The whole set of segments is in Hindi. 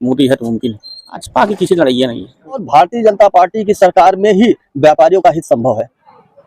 मोदी है तो मुमकिन है। भाजपा की किसी लड़ाई नहीं है। और भारतीय जनता पार्टी की सरकार में ही व्यापारियों का हित संभव है।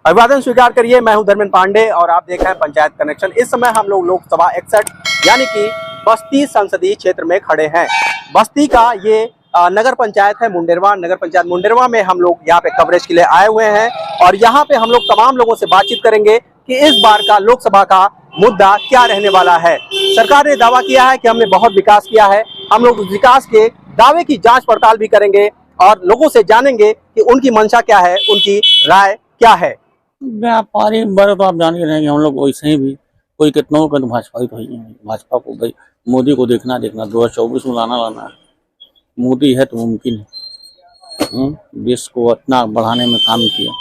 अभिवादन स्वीकार करिए, मैं हूं धर्मेंद्र पांडे और आप देख रहे हैं पंचायत कनेक्शन। इस समय हम लोग लोकसभा 61 यानी कि बस्ती संसदीय क्षेत्र में खड़े हैं। बस्ती का ये नगर पंचायत है मुंडेरवा। नगर पंचायत मुंडेरवा में हम लोग यहाँ पे कवरेज के लिए आए हुए हैं और यहाँ पे हम लोग तमाम लोगों से बातचीत करेंगे कि इस बार का लोकसभा का मुद्दा क्या रहने वाला है। सरकार ने दावा किया है कि हमने बहुत विकास किया है। हम लोग विकास के दावे की जांच पड़ताल भी करेंगे और लोगों से जानेंगे कि उनकी मंशा क्या है, उनकी राय क्या है। व्यापारी बारे तो आप जान ही रहे हैं, हम लोग वैसे ही भी कोई कितना हो तो भाजपा ही तो है। भाजपा को भाई मोदी को देखना 2024 में लाना है। मोदी है तो मुमकिन है। देश को इतना बढ़ाने में काम किया।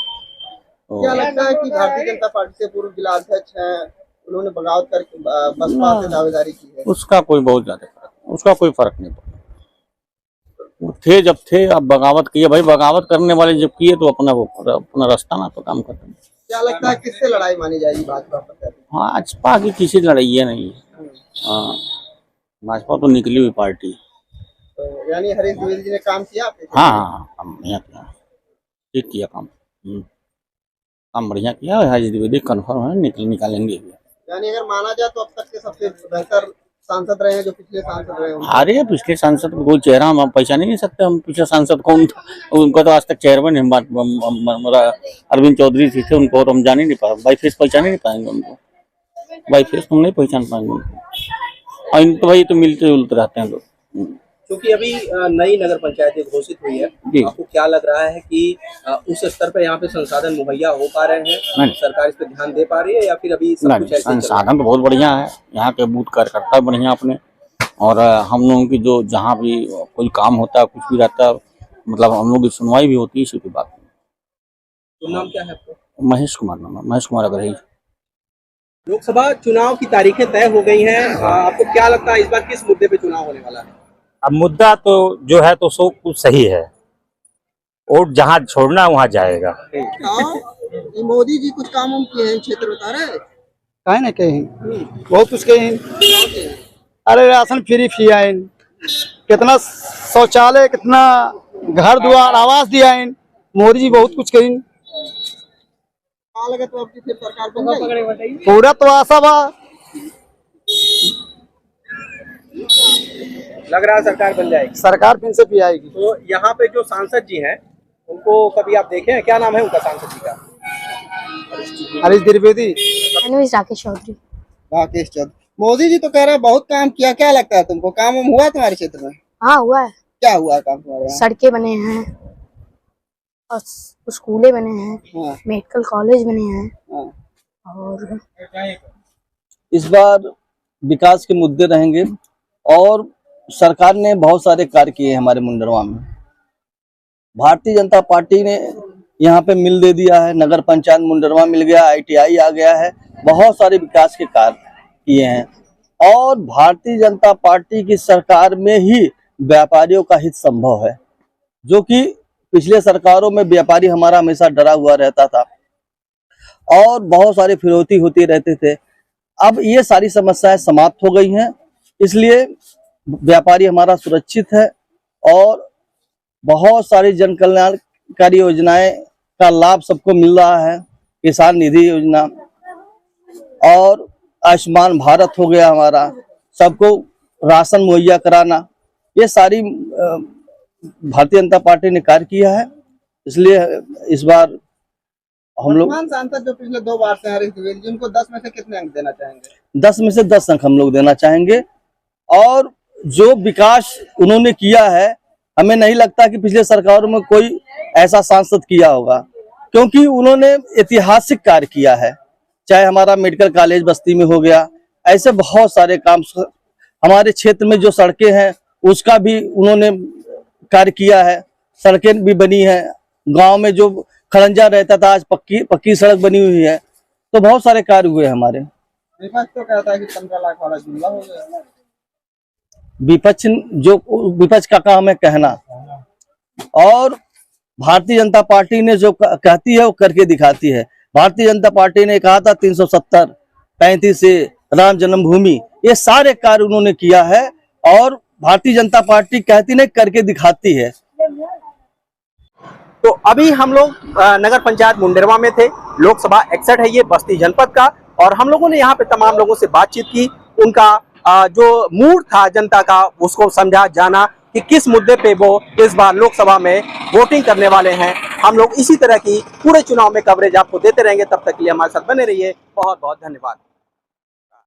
क्या लगता है कि भारतीय जनता पार्टी से पूर्व जिला अध्यक्ष हैं, उन्होंने बगावत करके बसपा से दावेदारी की है? उसका कोई बहुत ज्यादा फर्क, उसका कोई फर्क नहीं पड़ा। थे जब थे, अब बगावत किए भाई। बगावत करने वाले जब किए तो अपना रास्ता ना तो काम करते हैं। क्या लगता है किससे लड़ाई मानी जाएगी भाजपा पर? भाजपा की किसी लड़ाई नहीं है। हाँ, भाजपा तो निकली हुई पार्टी है। तो यानी हरीश द्विवेदी जी ने काम किया आपके? हाँ, काम बढ़िया किया, ठीक किया काम। काम बढ़िया किया। हरीश द्विवेदी कन्फर्म है निकालेंगे। यानी अगर माना जाए तो अब तक के सबसे बेहतर सांसद रहे हैं जो पिछले सांसद रहे हैं। अरे पिछले सांसद को कोई चेहरा हम पहचान नहीं सकते। हम पिछले सांसद कौन था उनका तो आज तक चेहरा नहीं। अरविंद चौधरी जी थे, उनको हम जान ही नहीं पाए। बाई फेस पहचान ही नहीं पाएंगे उनको। बाई फेस तुम नहीं पहचान पाएंगे उनको। और इन तो भाई तो मिलते जुलते रहते हैं लोग। क्योंकि अभी नई नगर पंचायत घोषित हुई है, आपको क्या लग रहा है कि उस स्तर पे यहाँ पे संसाधन मुहैया हो पा रहे हैं? सरकार इस पे ध्यान दे पा रही है या फिर अभी सब कुछ ऐसे? संसाधन तो बहुत बढ़िया है। यहाँ के बूथ कार्यकर्ता बढ़िया अपने, और हम लोगों की जो जहाँ भी कोई काम होता है, कुछ भी रहता है, मतलब हम लोग की सुनवाई भी होती है। इसी की बात। तो नाम क्या है आपका? महेश कुमार नाम है, महेश कुमार अग्रही। लोकसभा चुनाव की तारीखें तय हो गई हैं। आपको क्या लगता है इस बार किस मुद्दे पे चुनाव होने वाला है? अब मुद्दा तो जो है तो सो कुछ सही है। वोट जहाँ छोड़ना वहाँ जाएगा। मोदी जी कुछ काम किए हैं क्षेत्र बता रहे हैं? कहे ना कहीं बहुत कुछ कहे। अरे राशन फ्री किया है, कितना शौचालय, कितना घर द्वार आवास दिया है। मोदी जी बहुत कुछ कही। लगे तो आपकी फिर सरकार बन जाएगी? पूरा तो आशा बा। लग रहा है सरकार बन जाएगी। सरकार फिर से भी आएगी। तो यहाँ पे जो सांसद जी हैं उनको कभी आप देखे हैं? क्या नाम है उनका सांसद जी का? हरीश द्विवेदी। राकेश चौधरी। मोदी जी तो कह रहे हैं बहुत काम किया। क्या लगता है तुमको, काम हुआ तुम्हारे क्षेत्र में? हाँ हुआ है। क्या हुआ काम तुम्हारे? सड़कें बने हैं और स्कूलें बने हैं। हाँ। मेडिकल कॉलेज बने हैं। हाँ। और इस बार विकास के मुद्दे रहेंगे और सरकार ने बहुत सारे कार्य किए हैं हमारे मुंडेरवा में। भारतीय जनता पार्टी ने यहाँ पे मिल दे दिया है, नगर पंचायत मुंडेरवा मिल गया, ITI आ गया है, बहुत सारे विकास के कार्य किए हैं। और भारतीय जनता पार्टी की सरकार में ही व्यापारियों का हित संभव है, जो कि पिछले सरकारों में व्यापारी हमारा हमेशा डरा हुआ रहता था और बहुत सारी फिरौती होती रहते थे। अब ये सारी समस्याएं समाप्त हो गई हैं, इसलिए व्यापारी हमारा सुरक्षित है और बहुत सारी जन कल्याणकारी योजनाएं का लाभ सबको मिल रहा है। किसान निधि योजना और आयुष्मान भारत हो गया हमारा, सबको राशन मुहैया कराना, ये सारी भारतीय जनता पार्टी ने कार्य किया है। इसलिए इस बार हम लोग सांसद जो पिछले 2 बार से हरीश द्विवेदी जी, उनको 10 में से कितने अंक देना चाहेंगे? 10 में से 10 अंक हम लोग देना चाहेंगे। और जो विकास उन्होंने किया है, हमें नहीं लगता कि पिछले सरकारों में कोई ऐसा सांसद किया होगा, क्योंकि उन्होंने ऐतिहासिक कार्य किया है। चाहे हमारा मेडिकल कॉलेज बस्ती में हो गया, ऐसे बहुत सारे काम। हमारे क्षेत्र में जो सड़कें हैं उसका भी उन्होंने कार्य किया है, सड़कें भी बनी है। गांव में जो खड़ंजा रहता था आज पक्की सड़क बनी हुई है। तो बहुत सारे कार्य हुए हमारे। विपक्ष तो कहता है कि 15 लाख वाला जुमला हो गया। विपक्ष का काम है कहना, और भारतीय जनता पार्टी ने जो कहती है वो करके दिखाती है। भारतीय जनता पार्टी ने कहा था 370, 35 से राम जन्मभूमि, ये सारे कार्य उन्होंने किया है और भारतीय जनता पार्टी कहती नहीं, करके दिखाती है। तो अभी हम लोग नगर पंचायत मुंडेरवा में थे। लोकसभा 61 है ये बस्ती जनपद का, और हम लोगों ने यहाँ पे तमाम लोगों से बातचीत की। उनका जो मूड था जनता का, उसको समझा, जाना कि किस मुद्दे पे वो इस बार लोकसभा में वोटिंग करने वाले हैं। हम लोग इसी तरह की पूरे चुनाव में कवरेज आपको देते रहेंगे। तब तक के लिए हमारे साथ बने रहिए। बहुत बहुत धन्यवाद।